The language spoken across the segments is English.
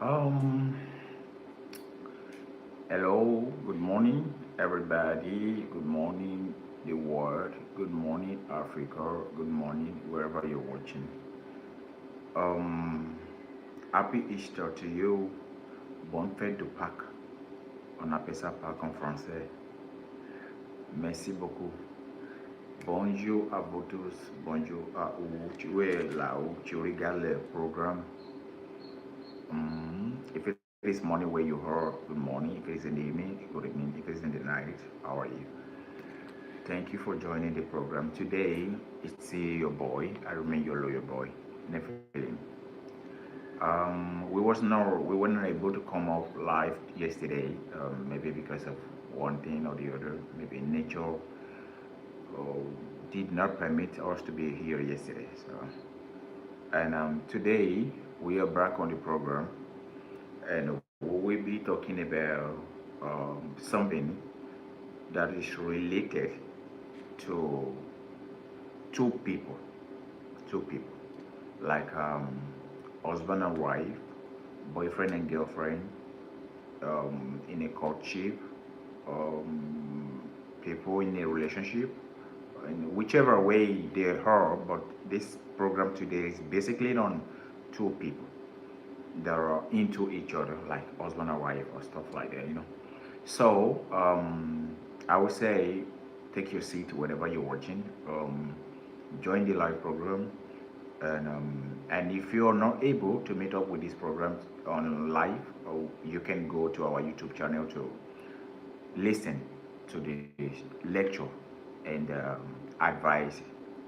Um, Hello, good morning, everybody. Good morning, the world. Good morning, Africa. Good morning, wherever you're watching. Um, Happy Easter to you. Bonne fête de Pâques. On appelle ça Pâques en français. Merci beaucoup. Bonjour à vous tous. Bonjour à vous. Tu es là où tu regardes le programme. If it is morning where you heard, good morning. If it is in the evening, good evening. If it is in the night, how are you? Thank you for joining the program. Today, it's your boy. I remain your loyal boy, Nephilim. We weren't able to come off live yesterday, maybe because of one thing or the other. Maybe nature uh, did not permit us to be here yesterday. And today we are back on the program, and we will be talking about something that is related to two people, two people, like husband and wife, boyfriend and girlfriend, in a courtship, um, people in a relationship, in whichever way they are. But this program today is basically on two people that are into each other, like husband and wife or stuff like that. So I would say take your seat wherever you're watching. Join the live program, and if you are not able to meet up with this program on live, you can go to our YouTube channel to listen to the lecture and advice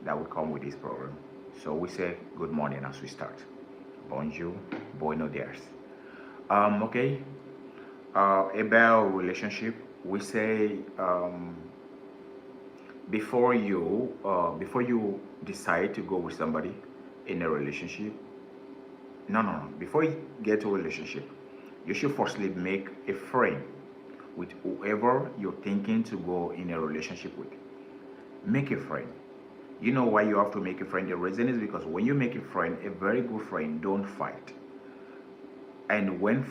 that will come with this program. So we say good morning as we start. Bonjour, buenos dias. Okay. About relationship, we say before you decide to go with somebody in a relationship, no. Before you get to a relationship, you should firstly make a friend with whoever you're thinking to go in a relationship with. Make a friend. You know why you have to make a friend? The reason is because when you make a friend, a very good friend, don't fight. And when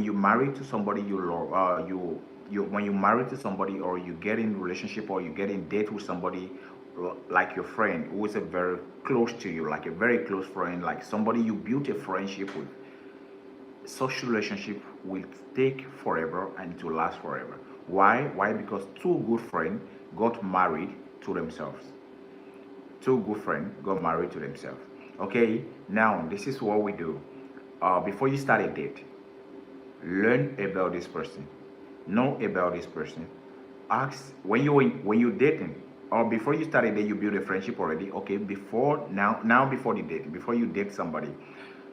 you marry to somebody you love, when you marry to somebody, or you get in relationship, or you get in date with somebody, like your friend who is a very close to you, like a very close friend, like somebody you built a friendship with, such relationship will take forever and to last forever. Why? Because two good friends got married to themselves. Two good friends got married to themselves. Okay, now this is what we do. Before you start a date, learn about this person, know about this person. Ask when you dating, or before you start a date, you build a friendship already. Okay, before the date, before you date somebody,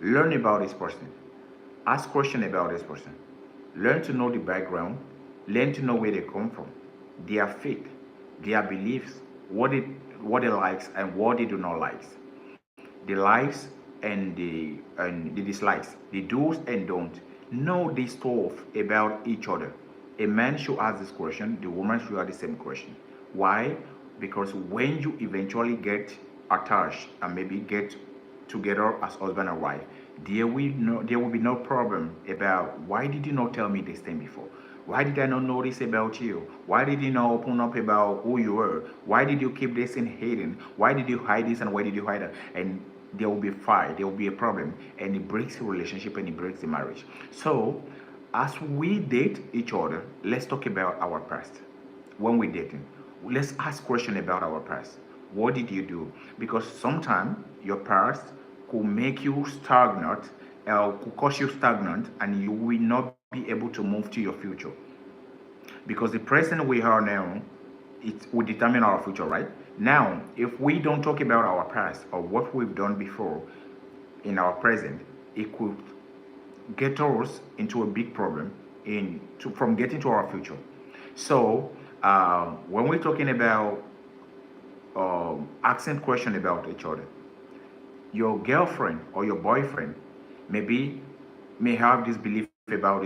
learn about this person. Ask question about this person. Learn to know the background. Learn to know where they come from, their faith, their beliefs, what they likes and what they do not like, the likes and the dislikes, the do's and don'ts. Know this stuff about each other. A man should ask this question, the woman should ask the same question. Why? Because when you eventually get attached and maybe get together as husband and wife, there will be no problem about why did you not tell me this thing before? Why did I not know this about you? Why did you not open up about who you were? Why did you keep this in hidden? Why did you hide this and why did you hide it? And there will be a fight, there will be a problem, and it breaks the relationship and it breaks the marriage. So, as we date each other, let's talk about our past. When we're dating, let's ask questions about our past. What did you do? Because sometimes your past could make you stagnant, could cause you stagnant, and you will not be able to move to your future. Because the present we are now, it will determine our future, right? Now, if we don't talk about our past or what we've done before in our present, it could get us into a big problem from getting to our future. So, when we're talking about asking question about each other, your girlfriend or your boyfriend maybe may have this belief about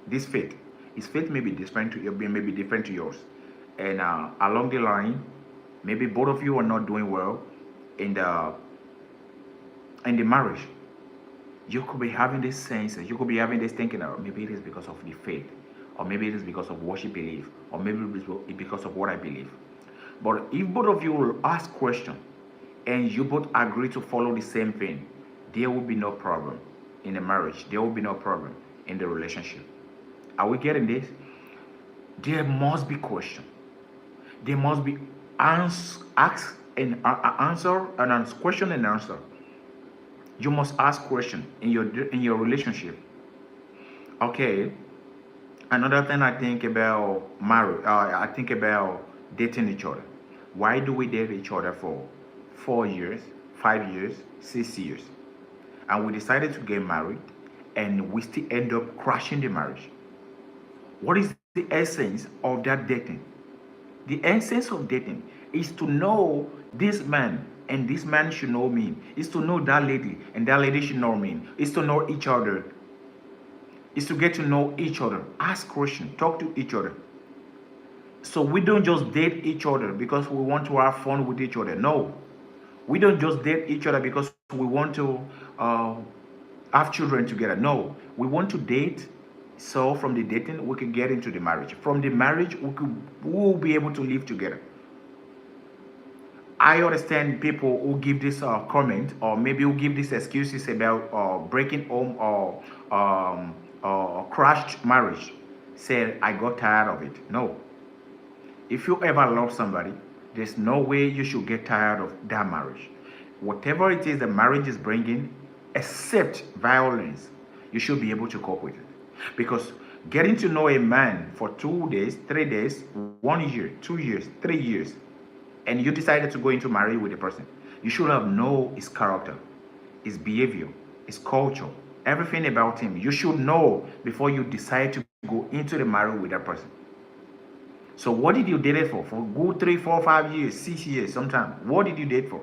this faith. His faith may be different to may be different to yours, and along the line, maybe both of you are not doing well in the marriage. You could be having this sense, you could be having this thinking, oh, maybe it is because of the faith, or maybe it is because of what you believe, or maybe it's because of what I believe. But if both of you will ask questions and you both agree to follow the same thing, there will be no problem in a marriage. There will be no problem in the relationship. Are we getting this? There must be question. There must be ask and answer and question and answer. You must ask question in your relationship. Okay. Another thing I think about marriage, I think about dating each other. Why do we date each other for 4 years, 5 years, 6 years, and we decided to get married, and we still end up crashing the marriage? What is the essence of that dating? The essence of dating is to know this man, and this man should know me. Is to know that lady, and that lady should know me. Is to know each other. Is to get to know each other. Ask questions. Talk to each other. So we don't just date each other because we want to have fun with each other. No, we don't just date each other because we want to have children together. No, we want to date. So from the dating, we can get into the marriage. From the marriage, we will be able to live together. I understand people who give this comment, or maybe who give these excuses about breaking home or crashed marriage. Say, I got tired of it. No. If you ever love somebody, there's no way you should get tired of that marriage. Whatever it is the marriage is bringing, except violence, you should be able to cope with it. Because getting to know a man for 2 days, 3 days, 1 year, 2 years, 3 years, and you decided to go into marriage with a person, you should have known his character, his behavior, his culture, everything about him. You should know before you decide to go into the marriage with that person. So what did you date it for? For good 3, 4, 5 years, 6 years, sometimes. What did you date for?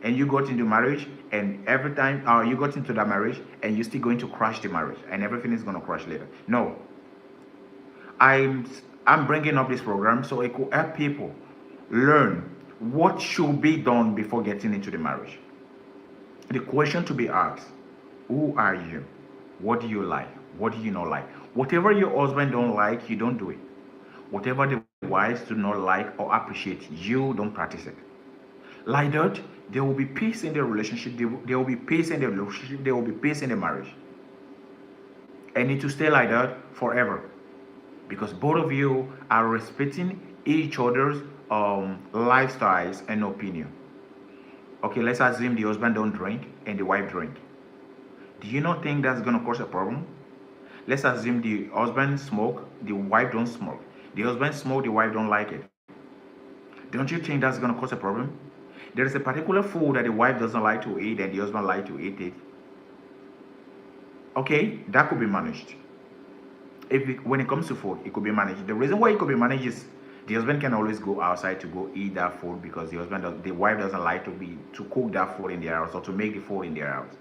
And you got into marriage, and every time you got into that marriage, and you're still going to crash the marriage, and everything is going to crash later. No. I'm bringing up this program so it could help people learn what should be done before getting into the marriage. The question to be asked: who are you? What do you like? What do you not like? Whatever your husband don't like, you don't do it. Whatever the wives do not like or appreciate, you don't practice it. Like that, there will be peace in the relationship. There will be peace in the relationship. There will be peace in the marriage. And it to stay like that forever, because both of you are respecting each other's lifestyles and opinion. Okay, let's assume the husband don't drink and the wife drink. Do you not think that's gonna cause a problem? Let's assume the husband smoke, the wife don't smoke. The husband smoke, the wife don't like it. Don't you think that's gonna cause a problem? There is a particular food that the wife doesn't like to eat and the husband like to eat it. Okay, that could be managed. When it comes to food, it could be managed. The reason why it could be managed is the husband can always go outside to go eat that food because the wife doesn't like to cook that food in their house or to make the food in their house.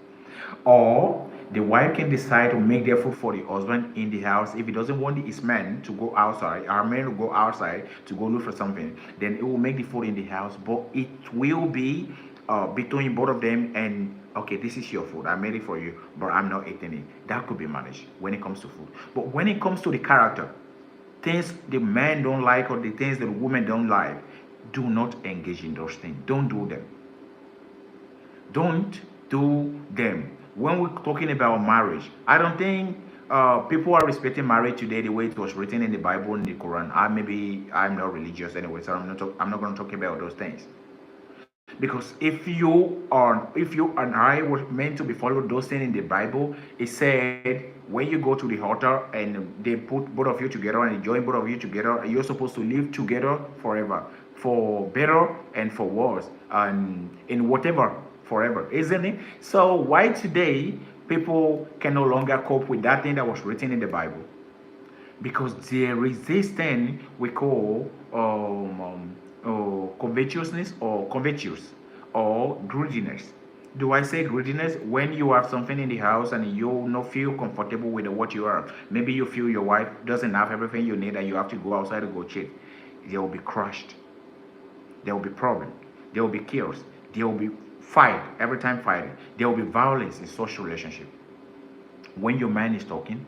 Or the wife can decide to make their food for the husband in the house. If he doesn't want his man to go outside, our man to go outside to go look for something, then it will make the food in the house. But it will be between both of them, and okay, this is your food. I made it for you, but I'm not eating it. That could be managed when it comes to food. But when it comes to the character, things the man don't like or the things the woman don't like, do not engage in those things. Don't do them. Don't do them. When we're talking about marriage, I don't think people are respecting marriage today the way it was written in the Bible and the Quran. Maybe I'm not religious anyway, so I'm not going to talk about those things. Because if you and I were meant to be followed those things in the Bible, it said when you go to the altar and they put both of you together and they join both of you together, you're supposed to live together forever, for better and for worse, and in whatever forever, isn't it? So why today people can no longer cope with that thing that was written in the Bible? Because there is this thing we call covetousness or covetous or greediness. Do I say greediness? When you have something in the house and you not feel comfortable with what you have, maybe you feel your wife doesn't have everything you need and you have to go outside to go check, they will be crushed. There will be problem. There will be chaos. There will be fight every time fighting. There will be violence in social relationship. When your man is talking,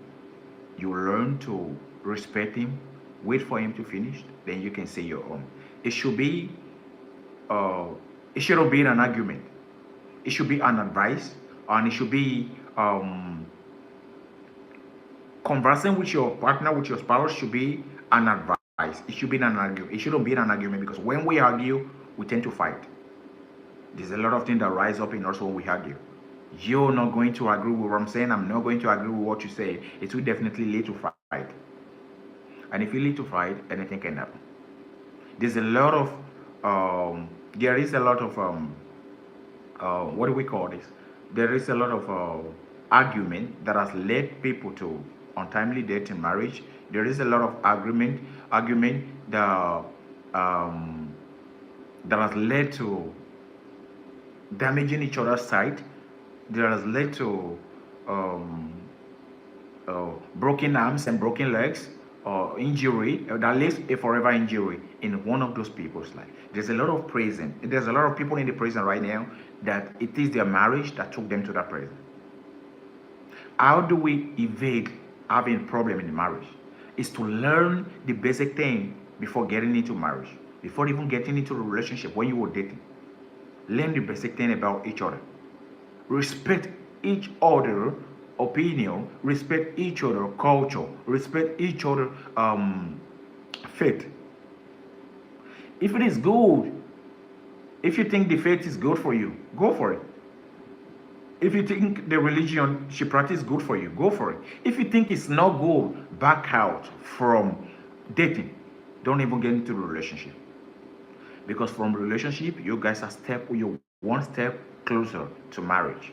you learn to respect him, wait for him to finish, then you can say your own. It should be, uh, it shouldn't be an argument. It should be an advice, and it should be conversing with your partner, with your spouse, should be an advice. It should be an argument. It shouldn't be an argument, because when we argue, we tend to fight. There's a lot of things that rise up in us when we argue. You're not going to agree with what I'm saying. I'm not going to agree with what you say. It will definitely lead to fight. And if you lead to fight, anything can happen. There's a lot of, there is a lot of, what do we call this? There is a lot of argument that has led people to untimely death in marriage. There is a lot of argument that, that has led to damaging each other's sight. That has led to um, broken arms and broken legs, or injury, that leaves a forever injury in one of those people's life. There's a lot of prison. There's a lot of people in the prison right now that it is their marriage that took them to that prison. How do we evade having problem in the marriage? Is to learn the basic thing before getting into marriage, before even getting into a relationship. When you were dating, learn the basic thing about each other. Respect each other opinion, respect each other culture, respect each other faith. If it is good, if you think the faith is good for you, go for it. If you think the religion she practices good for you, go for it. If you think it's not good, back out from dating. Don't even get into the relationship. Because from relationship, you guys you're one step closer to marriage.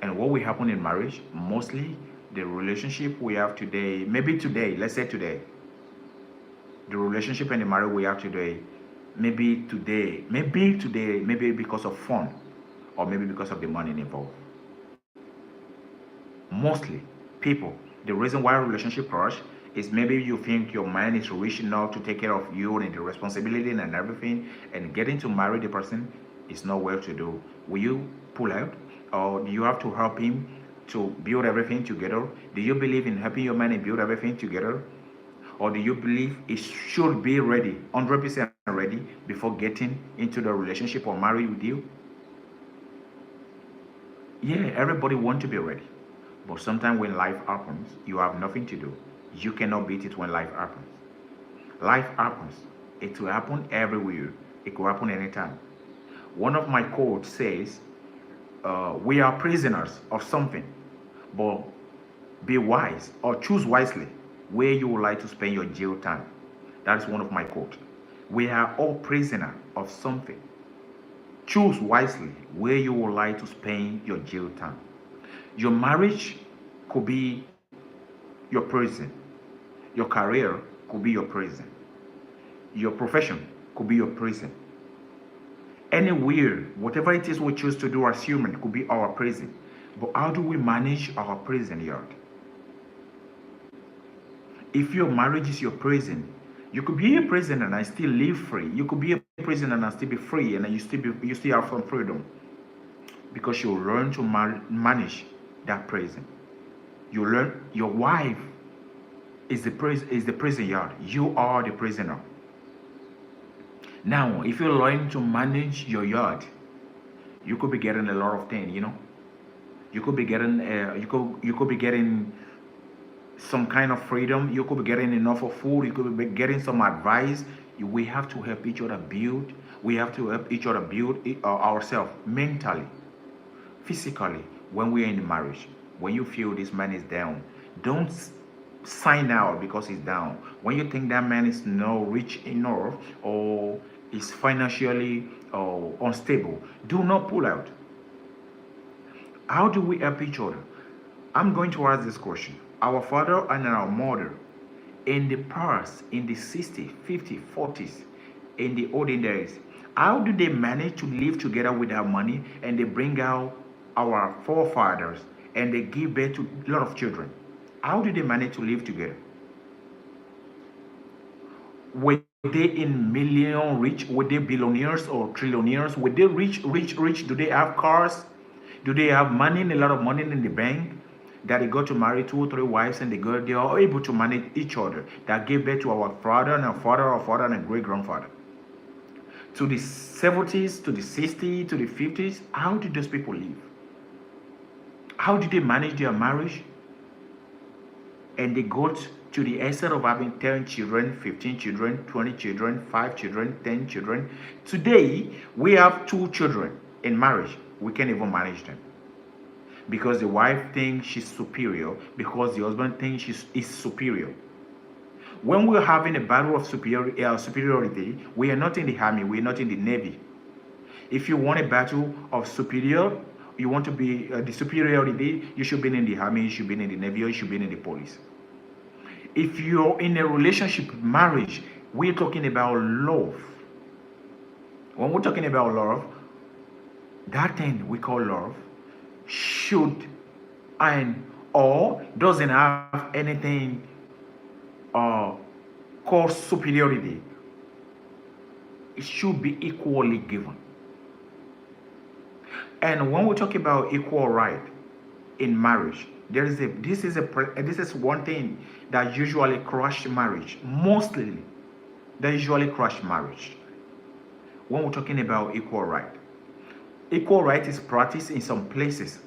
And what will happen in marriage, mostly the relationship we have today, maybe today, let's say today, the relationship and the marriage we have today, maybe because of fun, or maybe because of the money involved. Mostly people, the reason why relationship crash is maybe you think your man is rich enough to take care of you and the responsibility and everything, and getting to marry the person is not well to do. Will you pull out, or do you have to help him to build everything together? Do you believe in helping your man and build everything together? Or do you believe it should be ready, 100% ready, before getting into the relationship or marry with you? Yeah, everybody wants to be ready. But sometimes when life happens, you have nothing to do. You cannot beat it when life happens. Life happens. It will happen everywhere. It could happen anytime. One of my quotes says, we are prisoners of something, but be wise, or choose wisely where you would like to spend your jail time. That's one of my quotes. We are all prisoners of something. Choose wisely where you would like to spend your jail time. Your marriage could be your prison. Your career could be your prison. Your profession could be your prison. Anywhere, whatever it is we choose to do as human could be our prison. But how do we manage our prison yard? If your marriage is your prison, you could be a prisoner and still live free. You could be a prisoner and still be free, and you still have some freedom, because you learn to manage that prison. You learn your wife is the prison yard. You are the prisoner. Now, if you learn to manage your yard, you could be getting a lot of things. You could be getting you could be getting some kind of freedom. You could be getting enough of food. You could be getting some advice. We have to help each other build. We have to help each other build ourselves mentally, physically. When we are in marriage, when you feel this man is down, don't sign out because he's down. When you think that man is not rich enough, or is financially unstable, do not pull out. How do we help each other? I'm going to ask this question. Our father and our mother, in the past, in the 60s, 50s, 40s, in the olden days, how do they manage to live together without money, and they bring out our forefathers and they give birth to a lot of children? How do they manage to live together? Were they in million rich? Were they billionaires or trillionaires? Were they rich? Do they have cars? Do they have money, a lot of money in the bank? that they got to marry 2 or 3 wives and they are able to manage each other, that gave birth to our father and our father and great grandfather. To the 70s, to the 60s, to the 50s, how did those people live? How did they manage their marriage? And they got to the extent of having 10 children, 15 children, 20 children, 5 children, 10 children. Today, we have 2 children in marriage. We can't even manage them. Because the wife thinks she's superior, because the husband thinks is superior. When we're having a battle of superiority, we are not in the army, we are not in the navy. If you want a battle of you want to be the superiority, you should be in the army, you should be in the navy, or you should be in the police. If you're in a relationship, marriage, we're talking about love. When we're talking about love, that thing we call love should and or doesn't have anything called superiority. It should be equally given. And when we talk about equal right in marriage, this is one thing that usually crush marriage. Mostly, that usually crush marriage. When we're talking about equal right is practiced in some places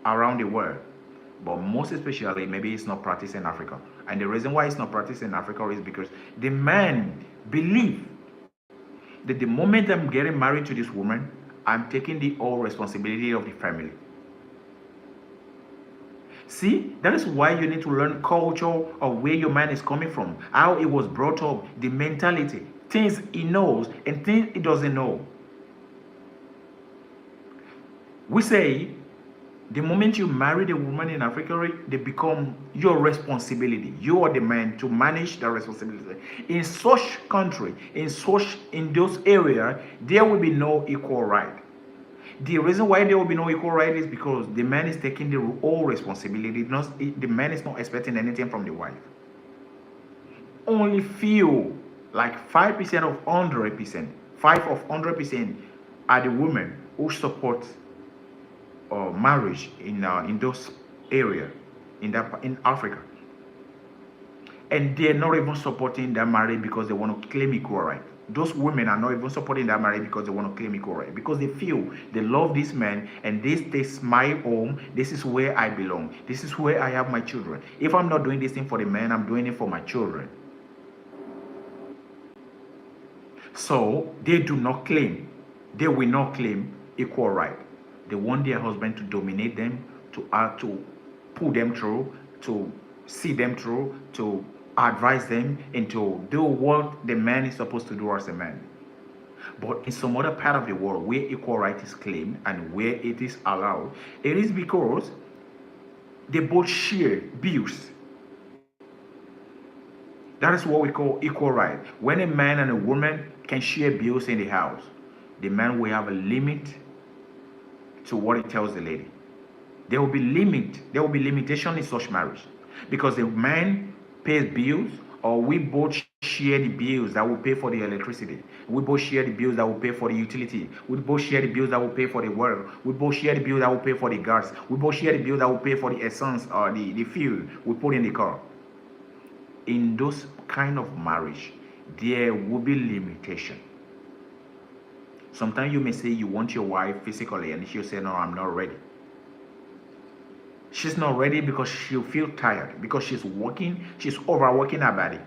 around the world, but most especially maybe it's not practiced in Africa. And the reason why it's not practiced in Africa is because the man believe that the moment I'm getting married to this woman, I'm taking the whole responsibility of the family. See, that is why you need to learn culture of where your man is coming from, how he was brought up, the mentality, things he knows and things he doesn't know. We say the moment you marry the woman in Africa, they become your responsibility. You are the man to manage the responsibility. In such country, in those areas, there will be no equal right. The reason why there will be no equal right is because the man is taking the whole responsibility. The man is not expecting anything from the wife. Only few, like 5% of 100%, 5 of 100% are the women who support marriage in those areas in Africa, and they're not even supporting that marriage because they want to claim equal right. Those women are not even supporting that marriage because they want to claim equal right, because they feel they love this man and this is my home, this is where I belong, this is where I have my children. If I'm not doing this thing for the man, I'm doing it for my children. So they will not claim equal right. They want their husband to dominate them, to pull them through, to see them through, to advise them, and to do what the man is supposed to do as a man. But in some other part of the world where equal right is claimed and where it is allowed, it is because they both share bills. That is what we call equal right. When a man and a woman can share bills in the house, the man will have a limit to what he tells the lady. There will be limitation in such marriage, because the man pays bills, or we both share the bills that will pay for the electricity. We both share the bills that will pay for the utility. We both share the bills that will pay for the water. We both share the bills that will pay for the gas. We both share the bills that will pay for the essence or the fuel we put in the car. In those kind of marriage, there will be limitation. Sometimes you may say you want your wife physically, and she'll say, no, I'm not ready. She's not ready because she'll feel tired, because she's overworking her body.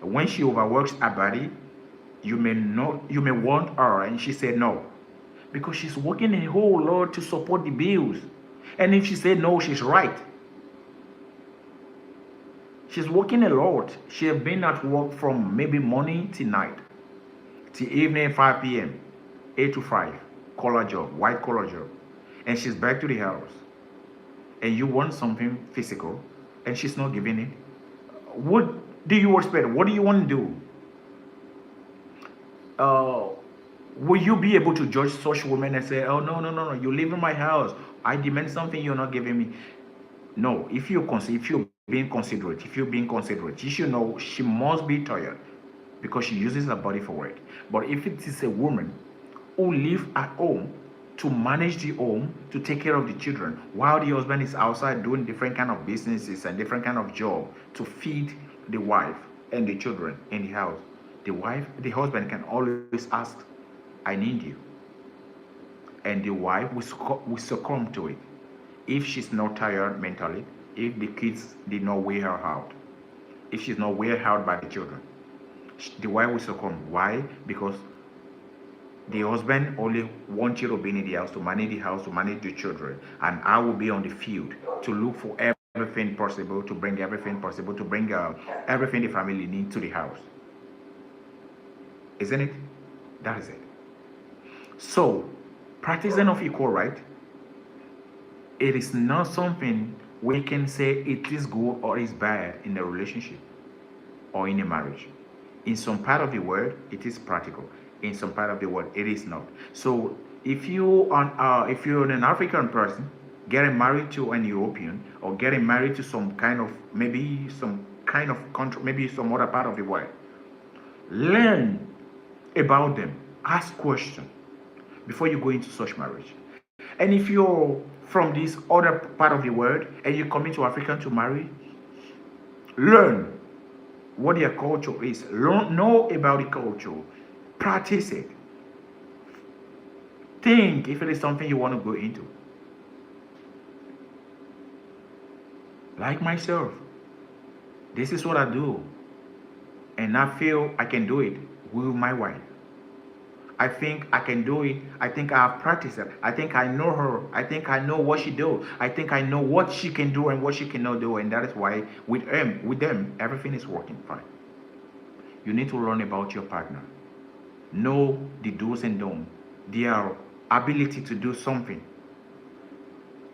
When she overworks her body, you may want her, and she said no, because she's working a whole lot to support the bills. And if she said no, she's right. She's working a lot. She has been at work from maybe morning till night, till evening 5 p.m., 8 to 5, collar job, white collar job. And she's back to the house. And you want something physical, and she's not giving it. What do you expect? What do you want to do? Will you be able to judge such women and say, oh, no, you live in my house, I demand something you're not giving me? No, if you're being considerate, you should know she must be tired because she uses her body for work. But if it is a woman who lives at home to manage the home, to take care of the children, while the husband is outside doing different kind of businesses and different kind of job to feed the wife and the children in the house. The husband can always ask, I need you. And the wife will succumb to it. If she's not tired mentally, if the kids did not wear her out, if she's not wear out by the children, the wife will succumb. Why? Because the husband only wants you to be in the house, to manage the children, and I will be on the field to look for everything possible, to bring everything possible, to bring everything the family needs to the house. Isn't it? That is it. So, practicing of equal right, it is not something we can say it is good or is bad in a relationship or in a marriage. In some part of the world, it is practical. In some part of the world, it is not. So if you're an African person getting married to an European, or getting married to some kind of country, maybe some other part of the world, learn about them. Ask questions before you go into such marriage. And if you're from this other part of the world and you come into Africa to marry, learn what their culture is. Know about the culture. Practice it. Think if it is something you want to go into. Like myself, this is what I do. And I feel I can do it with my wife. I think I can do it. I think I have practiced it. I think I know her. I think I know what she do. I think I know what she can do and what she cannot do. And that is why with them, everything is working fine. You need to learn about your partner. Know the do's and don'ts. Their ability to do something.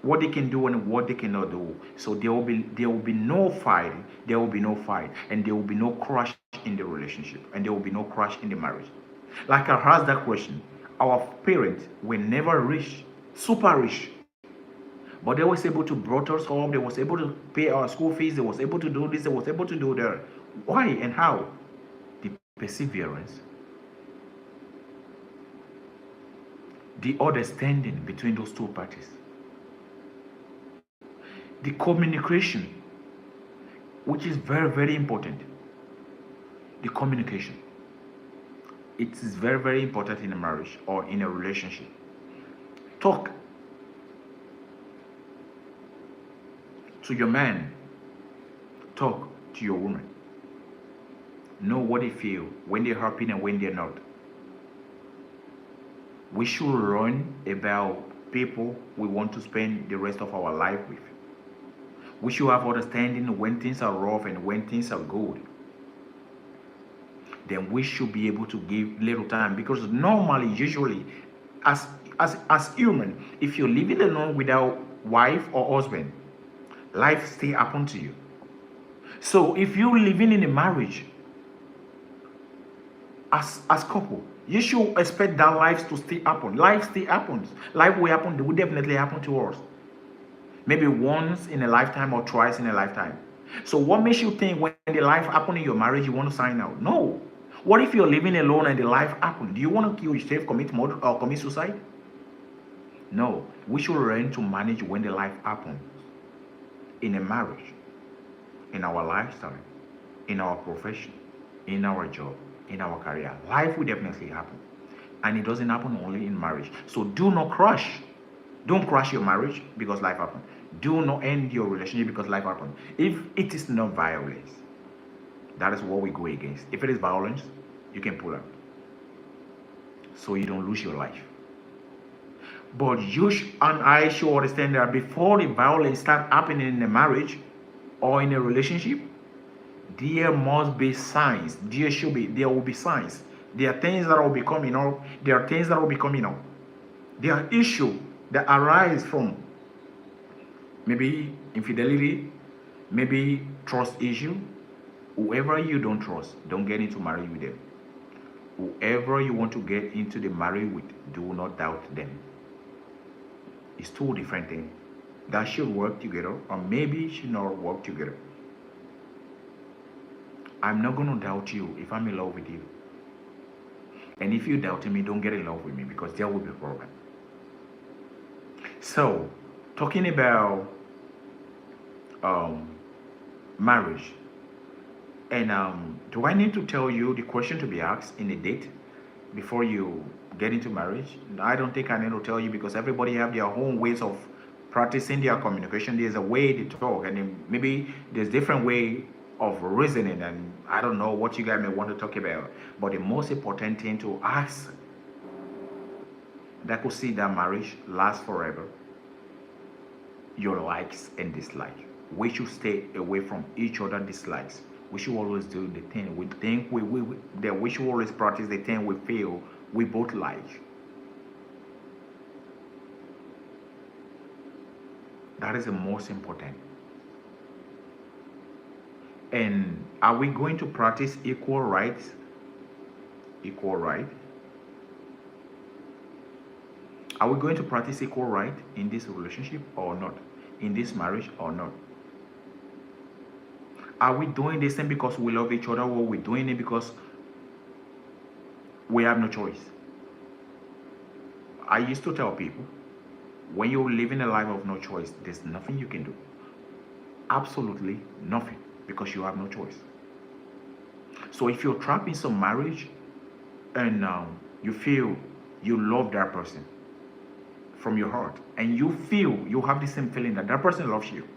What they can do and what they cannot do. So there will be no fighting. There will be no fight. And there will be no crash in the relationship. And there will be no crash in the marriage. Like I asked that question, our parents were never rich, super rich, but they was able to brought us home. They was able to pay our school fees. They was able to do this. They was able to do that. Why and how? The perseverance, the understanding between those two parties, the communication, which is very, very important. The communication. It is very, very important in a marriage or in a relationship. Talk to your man. Talk to your woman. Know what they feel, when they're happy and when they're not. We should learn about people we want to spend the rest of our life with. We should have understanding when things are rough and when things are good. Then we should be able to give little time, because normally, usually, as human, if you're living alone without wife or husband, life still happen to you. So if you're living in a marriage as couple, you should expect that life to still happen. Life still happens. Life will happen. It will definitely happen to us. Maybe once in a lifetime or twice in a lifetime. So what makes you think when the life happen in your marriage you want to sign out? No. What if you're living alone and the life happened? Do you want to kill yourself, commit murder, or commit suicide? No. We should learn to manage when the life happens. In a marriage, in our lifestyle, in our profession, in our job, in our career. Life will definitely happen. And it doesn't happen only in marriage. So do not crash. Don't crash your marriage because life happened. Do not end your relationship because life happened. If it is not violence, that is what we go against. If it is violence, you can pull out. So you don't lose your life. But you and I should understand that before the violence starts happening in a marriage or in a relationship, there must be signs. There will be signs. There are things that will be coming up. There are things that will be coming up. There are issues that arise from maybe infidelity, maybe trust issue. Whoever you don't trust, don't get into marriage with them. Whoever you want to get into the marriage with, do not doubt them. It's two different things that should work together, or maybe should not work together. I'm not going to doubt you if I'm in love with you. And if you doubt me, don't get in love with me, because there will be a problem. So, talking about um, marriage, and do I need to tell you the question to be asked in a date before you get into marriage? I don't think I need to tell you, because everybody have their own ways of practicing their communication. There's a way they talk, and then maybe there's different way of reasoning, and I don't know what you guys may want to talk about. But the most important thing to ask that could see that marriage last forever, your likes and dislikes. We should stay away from each other dislikes. We should always do the thing we think that we should always practice the thing we feel we both like. That is the most important. And are we going to practice equal rights? Equal right? Are we going to practice equal right in this relationship or not? In this marriage or not? Are we doing this thing because we love each other, or we're doing it because we have no choice? I used to tell people, when you're living a life of no choice, there's nothing you can do. Absolutely nothing, because you have no choice. So if you're trapped in some marriage and you feel you love that person from your heart, and you feel you have the same feeling that that person loves you,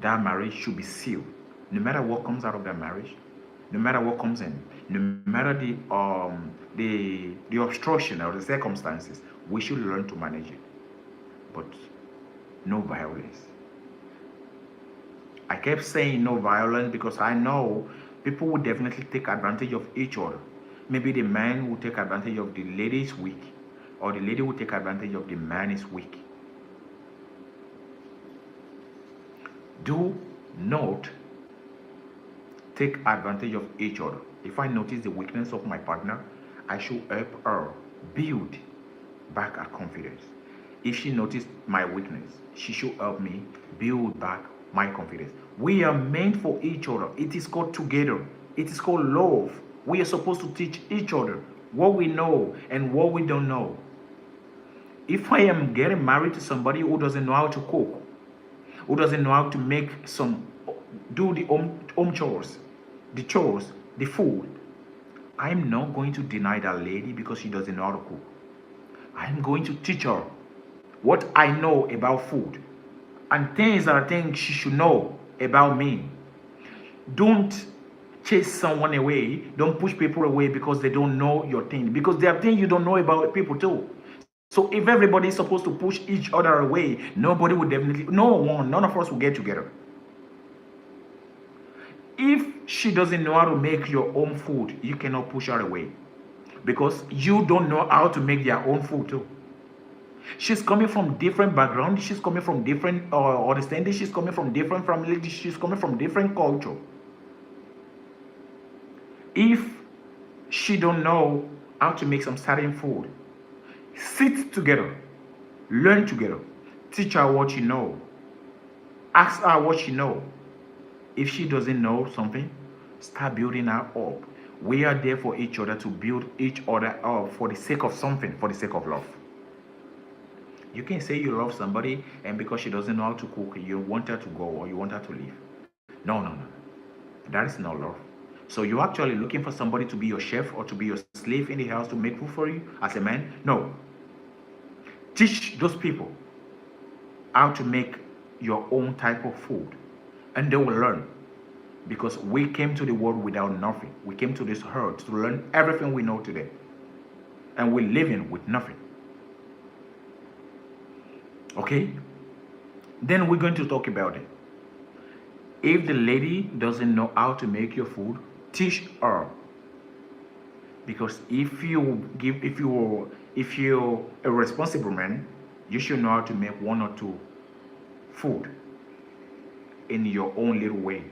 that marriage should be sealed. No matter what comes out of that marriage, no matter what comes in, no matter the obstruction or the circumstances, we should learn to manage it. But no violence. I kept saying no violence because I know people will definitely take advantage of each other. Maybe the man will take advantage of the lady is weak, or the lady will take advantage of the man is weak. Do not take advantage of each other. If I notice the weakness of my partner, I should help her build back her confidence. If she noticed my weakness, she should help me build back my confidence. We are meant for each other. It is called together. It is called love. We are supposed to teach each other what we know and what we don't know. If I am getting married to somebody who doesn't know how to cook, who doesn't know how to do the home chores, the food, I'm not going to deny that lady because she doesn't know how to cook. I'm going to teach her what I know about food and things that I think she should know about me. Don't chase someone away. Don't push people away because they don't know your thing. Because there are things you don't know about people too. So if everybody is supposed to push each other away, nobody would definitely, none of us will get together. If she doesn't know how to make your own food, you cannot push her away because you don't know how to make their own food too. She's coming from different background. She's coming from different understanding. She's coming from different family. She's coming from different culture. If she don't know how to make some certain food, sit together, learn together, teach her what you know, ask her what she know. If she doesn't know something, start building her up. We are there for each other, to build each other up for the sake of something, for the sake of love. You can say you love somebody, and because she doesn't know how to cook, you want her to go or you want her to leave. No. That is not love. So you're actually looking for somebody to be your chef or to be your slave in the house to make food for you as a man? No. Teach those people how to make your own type of food, and they will learn. Because we came to the world without nothing. We came to this earth to learn everything we know today. And we're living with nothing. Okay? Then we're going to talk about it. If the lady doesn't know how to make your food, teach her. Because if you're a responsible man, you should know how to make one or two food in your own little way.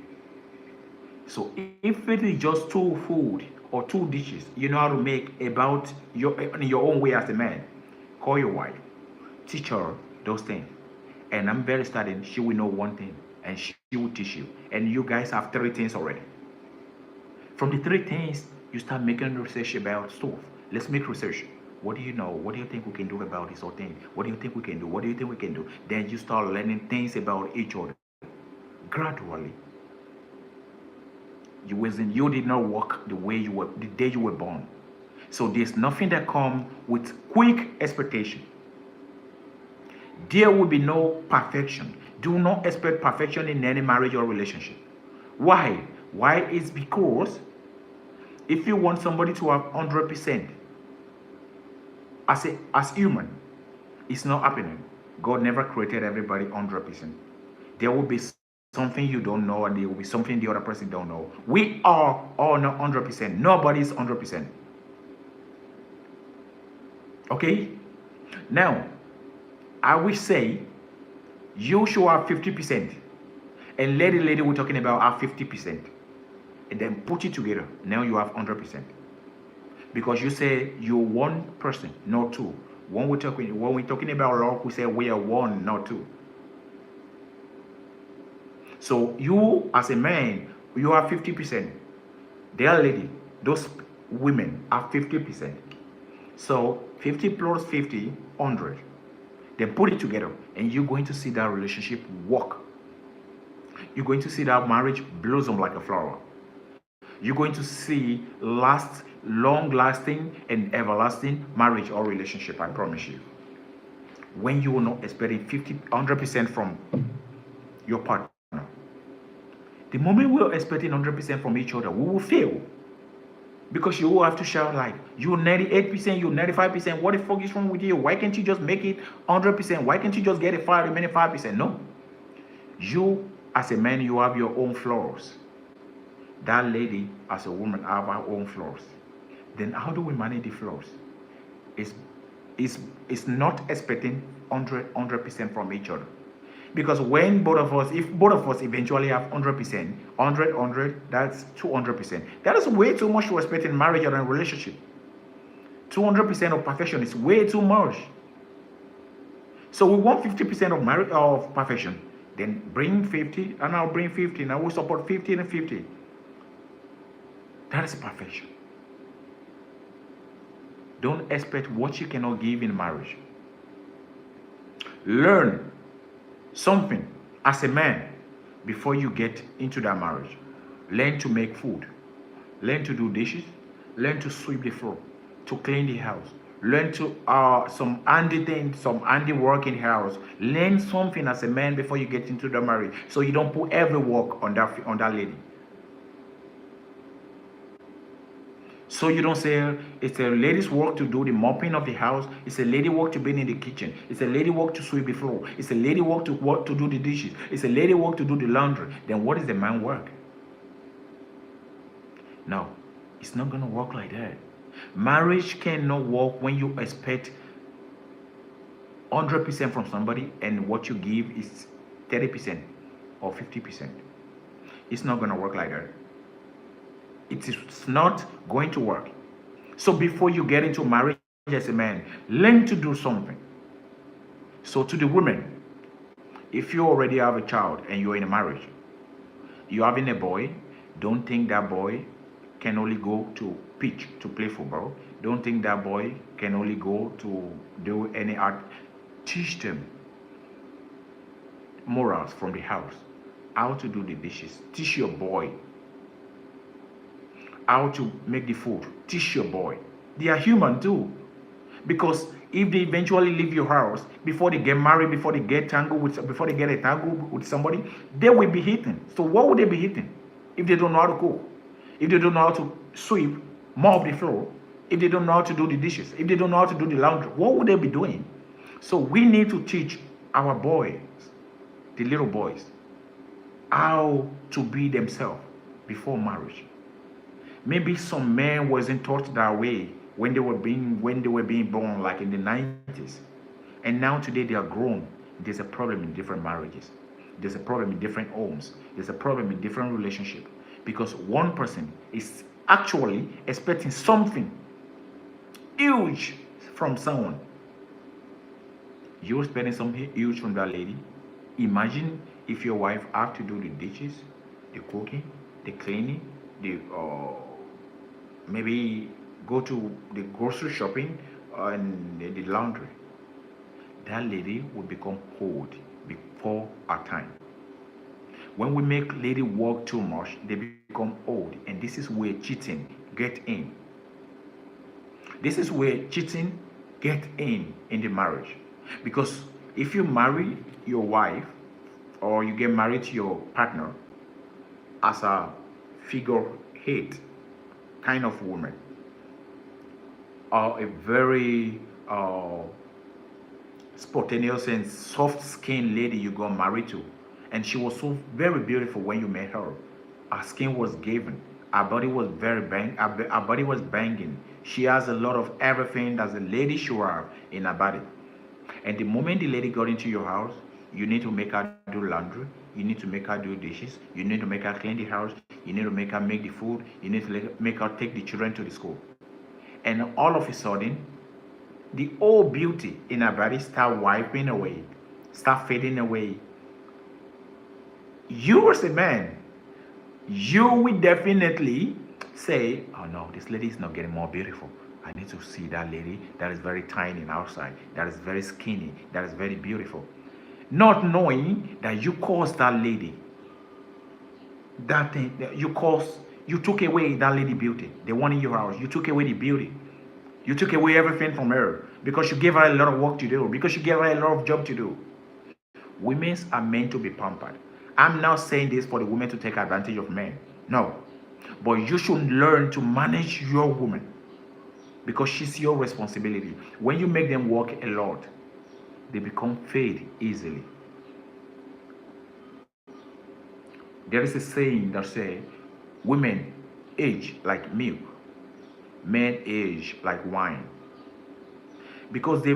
So if it is just two food or two dishes you know how to make about in your own way as a man, call your wife, teach her those things, and I'm very certain she will know one thing, and she will teach you. And you guys have three things already. From the three things, you start making research about stuff. Let's make research. What do you know? What do you think we can do about this whole thing? What do you think we can do? What do you think we can do? Then you start learning things about each other gradually. You did not work the way you were the day you were born. So there's nothing that comes with quick expectation. There will be no perfection. Do not expect perfection in any marriage or relationship. Why? Why is because if you want somebody to have 100% as human, it's not happening. God never created everybody 100%. There will be something you don't know, and there will be something the other person don't know. We are all not 100%. Nobody is 100%. Okay? Now, I will say you should have 50%. And lady we're talking about have 50%. And then put it together. Now you have 100%. Because you say you're one person, not two. When we're talking about love, we say we are one, not two. So you as a man, you are 50%. Their lady, those women are 50%. So 50 plus 50, 100. Then put it together and you're going to see that relationship work. You're going to see that marriage blossom like a flower. You're going to see long lasting and everlasting marriage or relationship, I promise you. When you are not expecting 100% from your partner. The moment we're expecting 100% from each other, we will fail. Because you will have to shout like, you're 98%, you're 95%, what the fuck is wrong with you? Why can't you just make it 100%? Why can't you just get a remaining 5%? No. You, as a man, you have your own flaws. That lady, as a woman, have her own flaws. Then how do we manage the flaws? It's not expecting 100% from each other. Because when if both of us eventually have 100%, 100, that's 200%. That is way too much to expect in marriage or in a relationship. 200% of perfection is way too much. So we want 50% of marriage of perfection. Then bring 50, and I'll bring 50. Now we support 50 and 50. That is perfection. Don't expect what you cannot give in marriage. Learn something as a man before you get into that marriage. Learn to make food. Learn to do dishes. Learn to sweep the floor. To clean the house. Learn to some handy things, some handy work in the house. Learn something as a man before you get into the marriage, so you don't put every work on that lady. So you don't say it's a lady's work to do the mopping of the house. It's a lady work to be in the kitchen. It's a lady work to sweep the floor. It's a lady work to do the dishes. It's a lady work to do the laundry. Then what is the man work? No, it's not gonna work like that. Marriage cannot work when you expect 100% from somebody and what you give is 30% or 50%. It's not gonna work like that. It is not going to work. So before you get into marriage as a man, learn to do something. So to the women, if you already have a child and you're in a marriage, you're having a boy, don't think that boy can only go to pitch to play football. Don't think that boy can only go to do any art. Teach them morals from the house, how to do the dishes. Teach your boy how to make the food. Teach your boy. They are human too. Because if they eventually leave your house, before they get married, before they get before they get a tangle with somebody, they will be eating. So what would they be eating if they don't know how to cook? If they don't know how to sweep, mop the floor, if they don't know how to do the dishes, if they don't know how to do the laundry, what would they be doing? So we need to teach our boys, the little boys, how to be themselves before marriage. Maybe some men wasn't taught that way when they were being born, like in the 90s. And now today they are grown. There's a problem in different marriages. There's a problem in different homes. There's a problem in different relationships. Because one person is actually expecting something huge from someone. You're expecting something huge from that lady. Imagine if your wife have to do the dishes, the cooking, the cleaning, the maybe go to the grocery shopping, in the laundry, that lady will become old before our time. When we make lady work too much, they become old, and this is where cheating get in. This is where cheating get in the marriage, because if you marry your wife or you get married to your partner as a figurehead kind of woman, or a very spontaneous and soft skinned lady you got married to, and she was so very beautiful when you met her. Her skin was given, her body was very her body was banging. She has a lot of everything that a lady should have in her body. And the moment the lady got into your house, you need to make her do laundry, you need to make her do dishes, you need to make her clean the house, you need to make her make the food, you need to make her take the children to the school. And all of a sudden, the old beauty in her body start wiping away, start fading away. You as a man, you will definitely say, oh no, this lady is not getting more beautiful. I need to see that lady that is very tiny outside, that is very skinny, that is very beautiful. Not knowing that you caused that lady, that thing, that you took away that lady beauty, the one in your house. You took away the beauty. You took away everything from her because you gave her a lot of work to do, because you gave her a lot of job to do. Women are meant to be pampered. I'm not saying this for the women to take advantage of men. No. But you should learn to manage your woman because she's your responsibility. When you make them work a lot, they become fade easily. There is a saying that says, women age like milk, men age like wine. Because they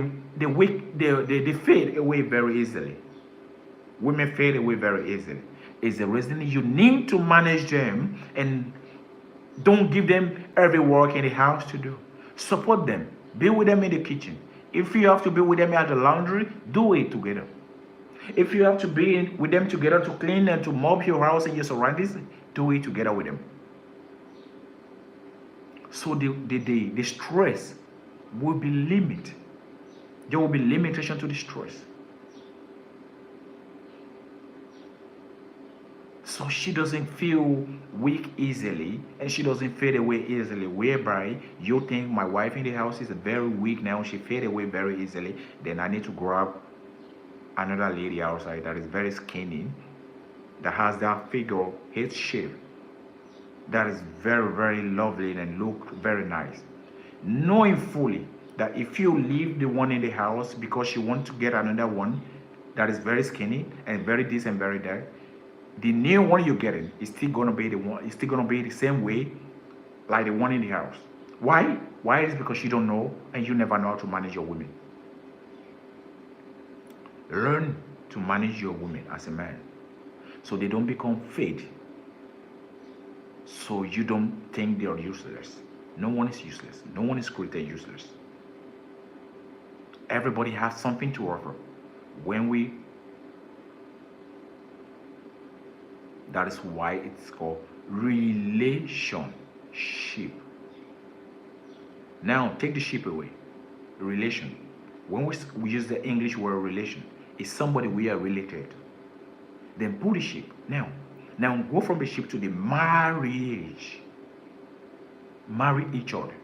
fade away very easily. Women fade away very easily. It's the reason you need to manage them and don't give them every work in the house to do. Support them. Be with them in the kitchen. If you have to be with them at the laundry, do it together. If you have to be with them together to clean and to mop your house and your surroundings, do it together with them. So the stress will be limited. There will be limitation to the stress. So she doesn't feel weak easily and she doesn't fade away easily. Whereby you think my wife in the house is very weak now, she fade away very easily, then I need to grab another lady outside that is very skinny, that has that figure, head shape, that is very, very lovely and look very nice. Knowing fully that if you leave the one in the house because you want to get another one that is very skinny and very this and very that, the new one you're getting is still gonna be the one. It's still gonna be the same way like the one in the house. Why? Why is because you don't know and you never know how to manage your women. Learn to manage your women as a man, so they don't become fade. So you don't think they are useless. No one is useless. No one is created useless. Everybody has something to offer. When we That is why it's called relationship. Now, take the ship away. Relation. When we use the English word relation, it's somebody we are related. Then put the ship. Now go from the ship to the marriage. Marry each other.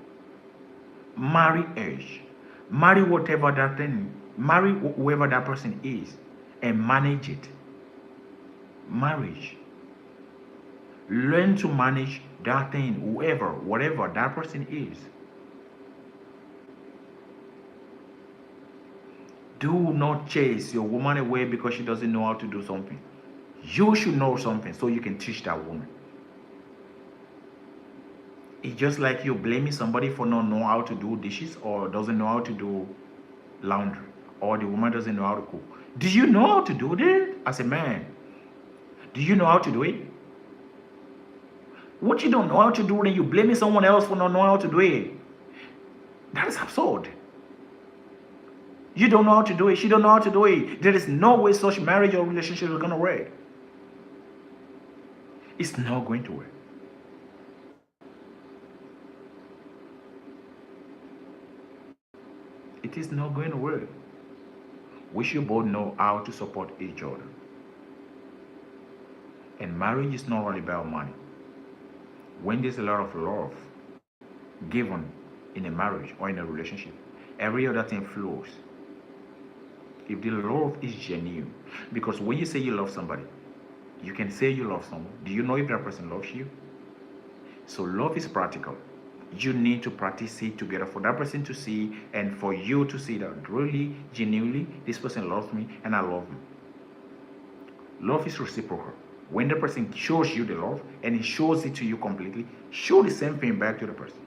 Marry age. Marry whatever that thing. Marry whoever that person is, and manage it. Marriage. Learn to manage that thing, whatever that person is. Do not chase your woman away because she doesn't know how to do something. You should know something so you can teach that woman. It's just like you blaming somebody for not knowing how to do dishes or doesn't know how to do laundry, or the woman doesn't know how to cook. Do you know how to do that as a man? Do you know how to do it? What you don't know how to do, then you blaming someone else for not knowing how to do it. That is absurd. You don't know how to do it. She don't know how to do it. There is no way such marriage or relationship is going to work. It's not going to work. It is not going to work. We should both know how to support each other. And marriage is not only about money. When there's a lot of love given in a marriage or in a relationship, every other thing flows. If the love is genuine, because when you say you love somebody, you can say you love someone. Do you know if that person loves you? So love is practical. You need to practice it together for that person to see and for you to see that really, genuinely, this person loves me and I love him. Love is reciprocal. When the person shows you the love and he shows it to you completely, show the same thing back to the person.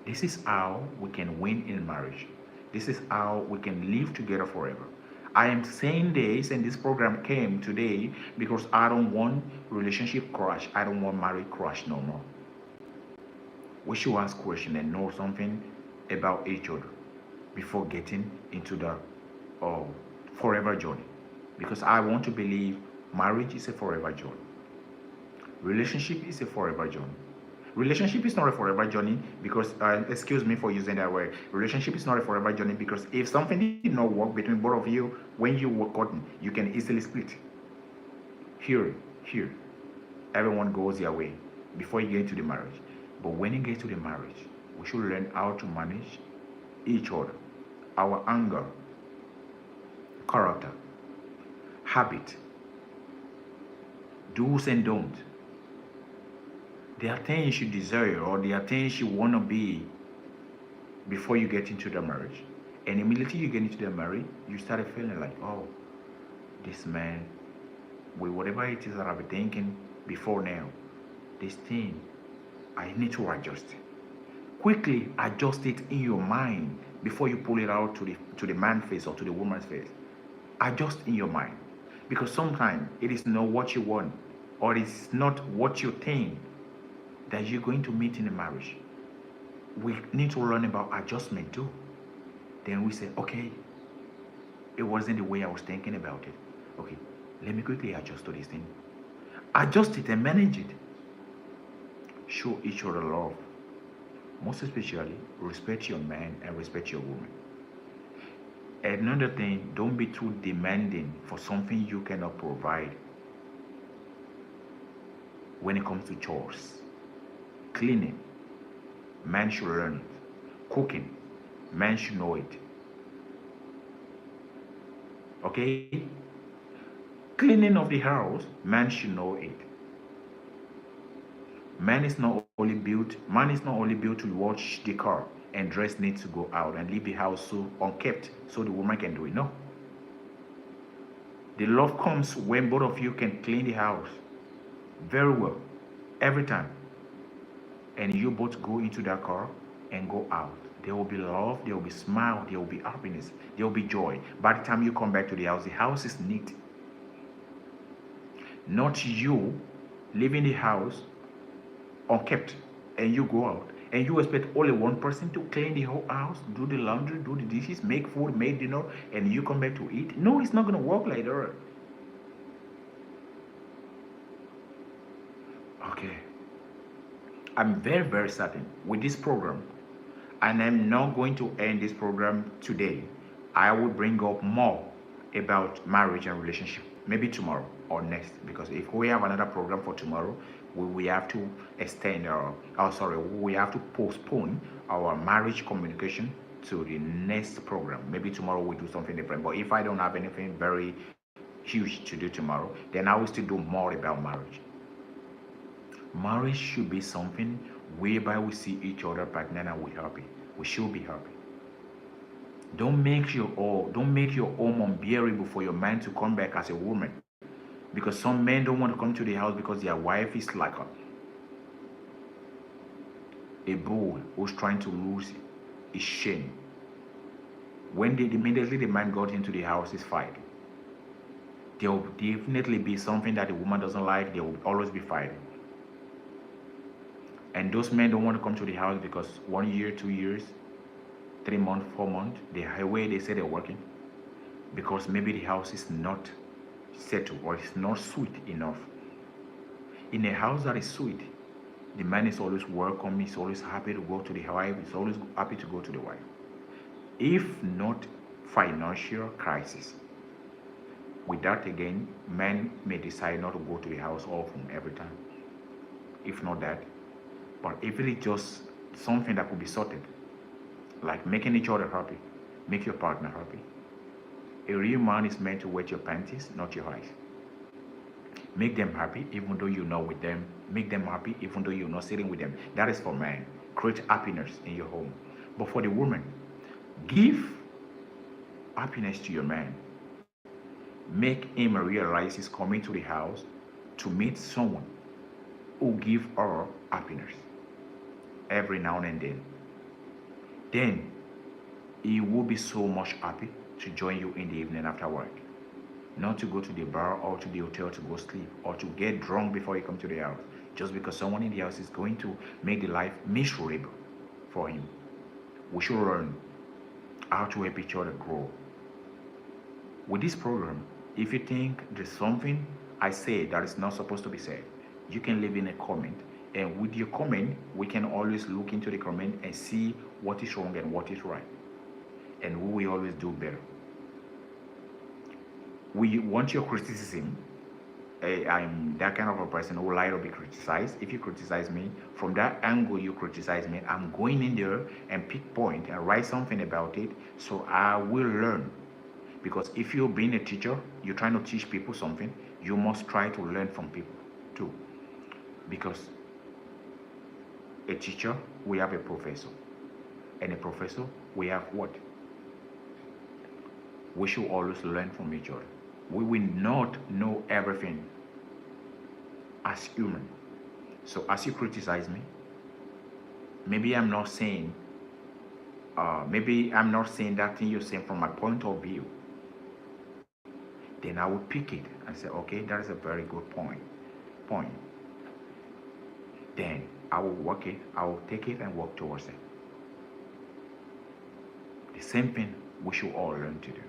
This is how we can win in marriage. This is how we can live together forever. I am saying this, and this program came today because I don't want relationship crash. I don't want marriage crash no more. We should ask questions and know something about each other before getting into the uh, forever journey. Because I want to believe marriage is a forever journey. Relationship is a forever journey. Relationship is not a forever journey because, excuse me for using that word. Relationship is not a forever journey because if something did not work between both of you when you were courting, you can easily split. Here, everyone goes their way before you get into the marriage. But when you get to the marriage, we should learn how to manage each other, our anger, character, habit, do's and don'ts. There are things you desire or there are things you want to be before you get into the marriage. And immediately you get into the marriage, you start feeling like, oh, this man, with whatever it is that I've been thinking before now, this thing, I need to adjust. Quickly adjust it in your mind before you pull it out to the man's face or to the woman's face. Adjust in your mind. Because sometimes it is not what you want or it's not what you think that you're going to meet in a marriage. We need to learn about adjustment too. Then we say, okay, it wasn't the way I was thinking about it. Okay, let me quickly adjust to this thing. Adjust it and manage it. Show each other love. Most especially, respect your man and respect your woman. Another thing, don't be too demanding for something you cannot provide. When it comes to chores, cleaning, man should learn it. Cooking, man should know it. Okay? Cleaning of the house, man should know it. Man is not only built to wash the car and dress needs to go out and leave the house so unkept so the woman can do it. No. The love comes when both of you can clean the house very well every time. And you both go into that car and go out. There will be love, there will be smile, there will be happiness, there will be joy. By the time you come back to the house is neat. Not you leaving the house unkept and you go out and you expect only one person to clean the whole house, do the laundry, do the dishes, make food, make dinner, and you come back to eat. No, it's not going to work like that. Okay. I'm very, very certain with this program, and I'm not going to end this program today. I will bring up more about marriage and relationship, maybe tomorrow or next, because if we have another program for tomorrow, we have to extend we have to postpone our marriage communication to the next program. Maybe tomorrow we do something different, but if I don't have anything very huge to do tomorrow, then I will still do more about marriage. Marriage should be something whereby we see each other partner and we're happy. We should be happy. Don't make your home unbearable for your man to come back as a woman. Because some men don't want to come to the house because their wife is like a bull who's trying to lose his shame. When immediately the man got into the house, is fighting. There will definitely be something that the woman doesn't like. There will always be fighting. And those men don't want to come to the house because 1 year, 2 years, 3 months, 4 months, the way they say they're working, because maybe the house is not settled or it's not sweet enough. In a house that is sweet, The man is always welcome, he's always happy to go to the wife, he's always happy to go to the wife. If not financial crisis, with that again, men may decide not to go to the house often every time. If not that, but if it is just something that could be sorted, like making each other happy, make your partner happy. A real man is meant to wet your panties, not your eyes. Make them happy even though you're not with them. Make them happy even though you're not sitting with them. That is for man. Create happiness in your home. But for the woman, give happiness to your man. Make him realize he's coming to the house to meet someone who give her happiness every now and then. Then he will be so much happy to join you in the evening after work. Not to go to the bar or to the hotel to go sleep or to get drunk before you come to the house. Just because someone in the house is going to make the life miserable for him. We should learn how to help each other grow. With this program, if you think there's something I say that is not supposed to be said, you can leave in a comment. And with your comment, we can always look into the comment and see what is wrong and what is right. And we will always do better. We want your criticism. I'm that kind of a person who like to be criticized. If you criticize me, from that angle you criticize me, I'm going in there and pick point and write something about it so I will learn. Because if you're being a teacher, you're trying to teach people something, you must try to learn from people too. Because a teacher, we have a professor. And a professor, we have what? We should always learn from each other. We will not know everything as human. So as you criticize me, maybe I'm not saying that thing you're saying from my point of view. Then I will pick it and say, okay, that is a very good point. Then I will work it, I will take it and work towards it. The same thing we should all learn to do.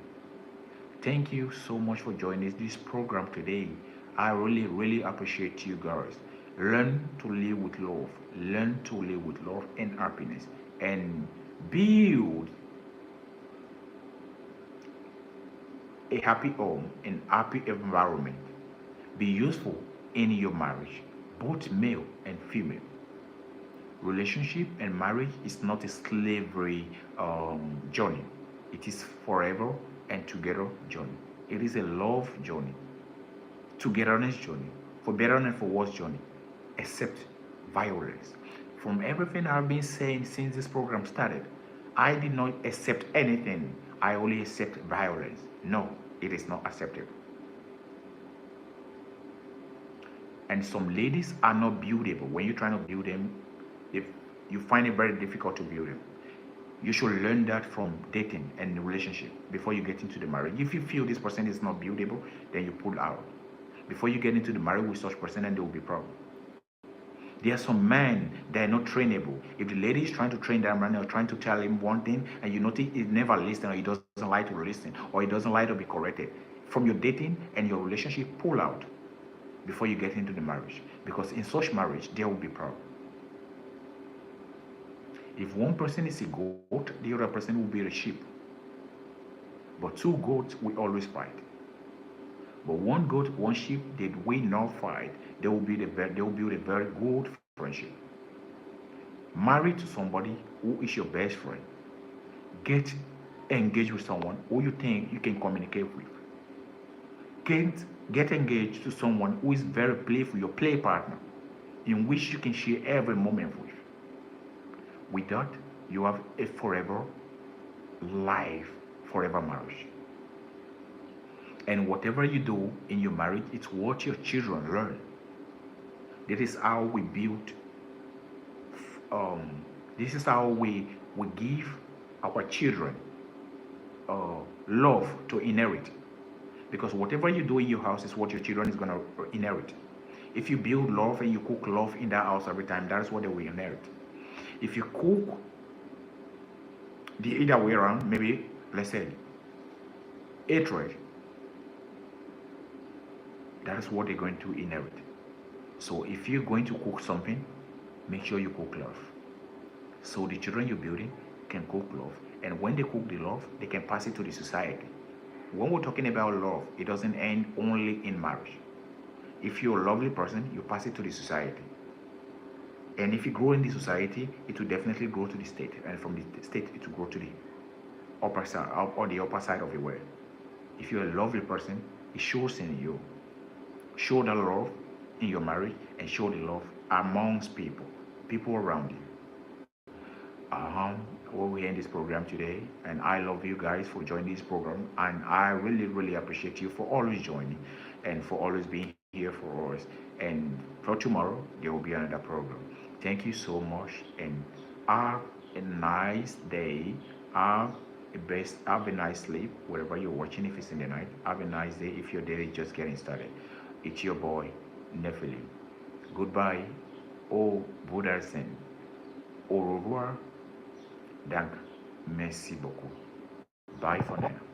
Thank you so much for joining this program today. I really appreciate you guys. Learn to live with love. Learn to live with love and happiness. And build a happy home and happy environment. Be useful in your marriage, both male and female. Relationship and marriage is not a slavery journey. It is forever and together journey. It is a love journey, togetherness journey, for better and for worse journey, except violence. From everything I've been saying since this program started, I did not accept anything. I only accept violence. No, it is not acceptable. And some ladies are not buildable. When you're trying to build them, if you find it very difficult to build them, you should learn that from dating and relationship before you get into the marriage. If you feel this person is not buildable, then you pull out. Before you get into the marriage with such person, and there will be problem. There are some men that are not trainable. If the lady is trying to train that man or trying to tell him one thing, and you notice he never listens or he doesn't like to listen or he doesn't like to be corrected, from your dating and your relationship, pull out before you get into the marriage. Because in such marriage, there will be problem. If one person is a goat, the other person will be a sheep. But two goats will always fight. But one goat, one sheep, they will not fight. They will build a very good friendship. Marry to somebody who is your best friend. Get engaged with someone who you think you can communicate with. Get engaged to someone who is very playful, your play partner, in which you can share every moment with. With that, you have a forever life, forever marriage. And whatever you do in your marriage, it's what your children learn. This is how we build, this is how we give our children love to inherit. Because whatever you do in your house is what your children is going to inherit. If you build love and you cook love in that house every time, that's what they will inherit. If you cook the other way around, maybe, let's say, hatred, that is what they're going to inherit. So if you're going to cook something, make sure you cook love. So the children you're building can cook love. And when they cook the love, they can pass it to the society. When we're talking about love, it doesn't end only in marriage. If you're a lovely person, you pass it to the society. And if you grow in the society, it will definitely grow to the state. And from the state, it will grow to the upper side or the upper side of the world. If you're a lovely person, it shows in you. Show the love in your marriage and show the love amongst people around you. Well, we end this program today, and I love you guys for joining this program, and I really, really appreciate you for always joining and for always being here for us. And for tomorrow, there will be another program. Thank you so much, and have a nice day. Have have a nice sleep wherever you're watching. If it's in the night, have a nice day. If your day is just getting started, it's your boy Nephilim. Goodbye. Au Buddha. Au revoir. Donc, merci beaucoup. Bye for now.